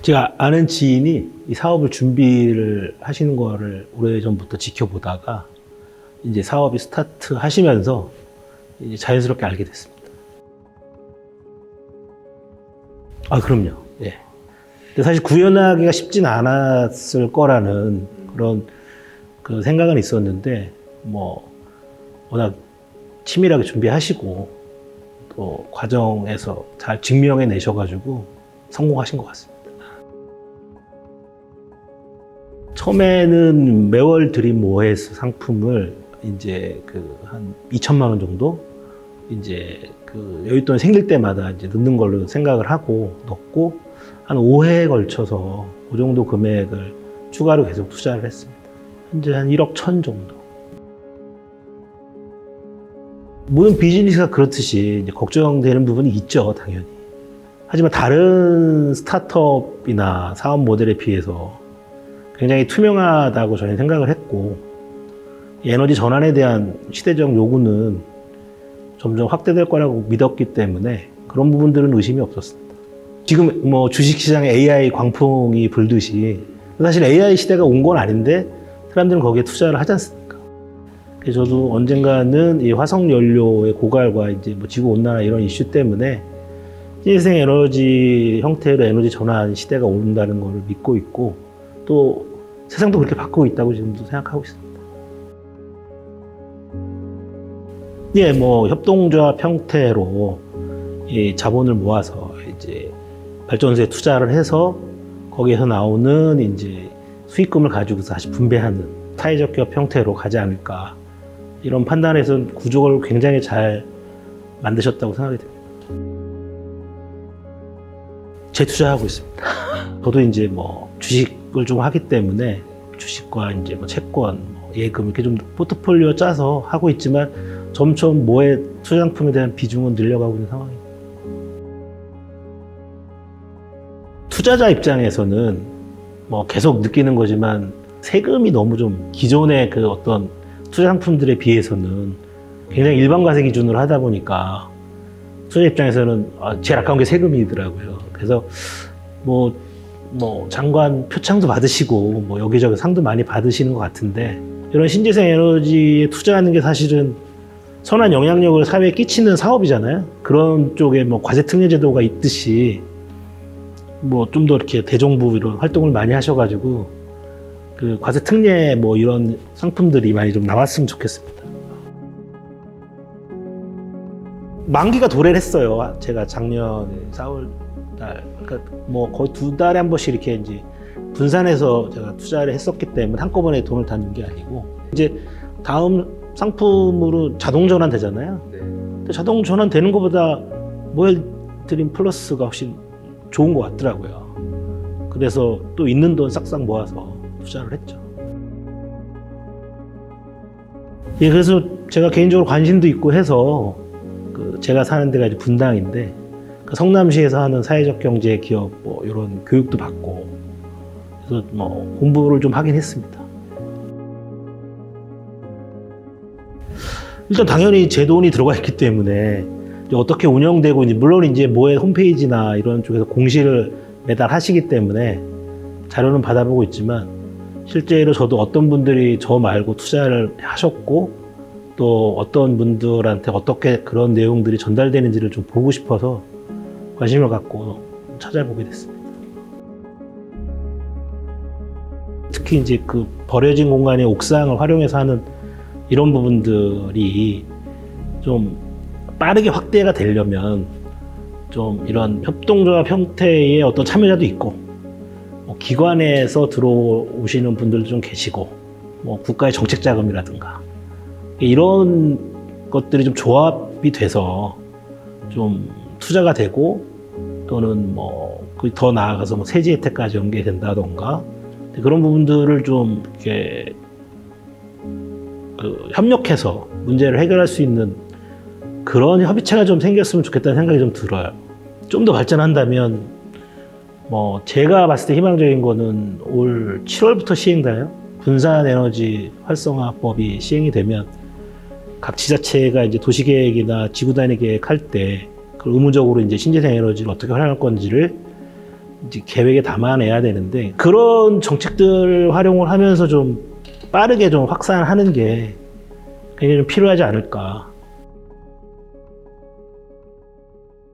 제가 아는 지인이 이 사업을 준비를 하시는 거를 오래전부터 지켜보다가 이제 사업이 스타트 하시면서 이제 자연스럽게 알게 됐습니다. 아, 그럼요. 예. 근데 사실 구현하기가 쉽진 않았을 거라는 그런 그 생각은 있었는데, 뭐, 워낙 치밀하게 준비하시고, 또 과정에서 잘 증명해 내셔가지고 성공하신 것 같습니다. 처음에는 매월 드림 OS 상품을 이제 그 한 2천만 원 정도 이제 그 여윳돈이 생길 때마다 이제 넣는 걸로 생각을 하고 넣고 한 5회에 걸쳐서 그 정도 금액을 추가로 계속 투자를 했습니다. 현재 한 1억 1천 정도. 모든 비즈니스가 그렇듯이 이제 걱정되는 부분이 있죠, 당연히. 하지만 다른 스타트업이나 사업 모델에 비해서 굉장히 투명하다고 저희는 생각을 했고, 에너지 전환에 대한 시대적 요구는 점점 확대될 거라고 믿었기 때문에 그런 부분들은 의심이 없었습니다. 지금 뭐 주식시장에 AI 광풍이 불듯이 사실 AI 시대가 온 건 아닌데 사람들은 거기에 투자를 하지 않습니까? 그래서 저도 언젠가는 이 화석연료의 고갈과 이제 뭐 지구온난화 이런 이슈 때문에 신재생 에너지 형태로 에너지 전환 시대가 온다는 걸 믿고 있고, 또 세상도 그렇게 바꾸고 있다고 지금도 생각하고 있습니다. 예, 뭐 협동조합 형태로 이 자본을 모아서 이제 발전소에 투자를 해서 거기에서 나오는 이제 수익금을 가지고서 다시 분배하는 사회적 기업 형태로 가지 않을까, 이런 판단에서 구조를 굉장히 잘 만드셨다고 생각이 됩니다. 재투자하고 있습니다. 저도 이제 뭐 주식을 좀 하기 때문에 주식과 이제 뭐 채권, 뭐 예금 이렇게 좀 포트폴리오 짜서 하고 있지만 점점 모의 투자 상품에 대한 비중은 늘려가고 있는 상황입니다. 투자자 입장에서는 뭐 계속 느끼는 거지만 세금이 너무 좀 기존의 그 어떤 투자 상품들에 비해서는 굉장히 일반 과세 기준으로 하다 보니까 투자 입장에서는 제일 아까운 게 세금이더라고요. 그래서 뭐 장관 표창도 받으시고 뭐 여기저기 상도 많이 받으시는 것 같은데, 이런 신재생 에너지에 투자하는 게 사실은 선한 영향력을 사회에 끼치는 사업이잖아요. 그런 쪽에 뭐 과세 특례 제도가 있듯이 뭐 좀 더 이렇게 대정부 이런 활동을 많이 하셔가지고 그 과세 특례 뭐 이런 상품들이 많이 좀 나왔으면 좋겠습니다. 만기가 도래를 했어요. 제가 작년 4월 달, 그러니까 뭐 거의 2달에 한 번씩 이렇게 이제 분산해서 제가 투자를 했었기 때문에 한꺼번에 돈을 다 넣은 게 아니고, 이제 다음 상품으로 자동 전환 되잖아요. 네. 근데 자동 전환 되는 것보다 모엘 드림 플러스가 훨씬 좋은 것 같더라고요. 그래서 또 있는 돈 싹싹 모아서 투자를 했죠. 예, 그래서 제가 개인적으로 관심도 있고 해서 그 제가 사는 데가 이제 분당인데 그 성남시에서 하는 사회적 경제 기업 뭐 이런 교육도 받고, 그래서 뭐 공부를 좀 하긴 했습니다. 일단 당연히 제 돈이 들어가 있기 때문에 어떻게 운영되고 있는지, 물론 이제 모의 홈페이지나 이런 쪽에서 공시를 매달 하시기 때문에 자료는 받아보고 있지만, 실제로 저도 어떤 분들이 저 말고 투자를 하셨고 또 어떤 분들한테 어떻게 그런 내용들이 전달되는지를 좀 보고 싶어서 관심을 갖고 찾아보게 됐습니다. 특히 이제 그 버려진 공간의 옥상을 활용해서 하는 이런 부분들이 좀 빠르게 확대가 되려면 좀 이런 협동조합 형태의 어떤 참여자도 있고, 뭐 기관에서 들어오시는 분들도 좀 계시고, 뭐 국가의 정책 자금이라든가 이런 것들이 좀 조합이 돼서 좀 투자가 되고, 또는 뭐 더 나아가서 뭐 세제 혜택까지 연계된다던가 그런 부분들을 좀 이렇게 그 협력해서 문제를 해결할 수 있는 그런 협의체가 좀 생겼으면 좋겠다는 생각이 좀 들어요. 좀 더 발전한다면 뭐 제가 봤을 때 희망적인 거는 올 7월부터 시행돼요. 분산 에너지 활성화법이 시행이 되면 각 지자체가 이제 도시계획이나 지구단위 계획할 때 그 의무적으로 이제 신재생 에너지를 어떻게 활용할 건지를 이제 계획에 담아내야 되는데 그런 정책들 활용을 하면서 좀 빠르게 좀 확산하는 게 굉장히 좀 필요하지 않을까.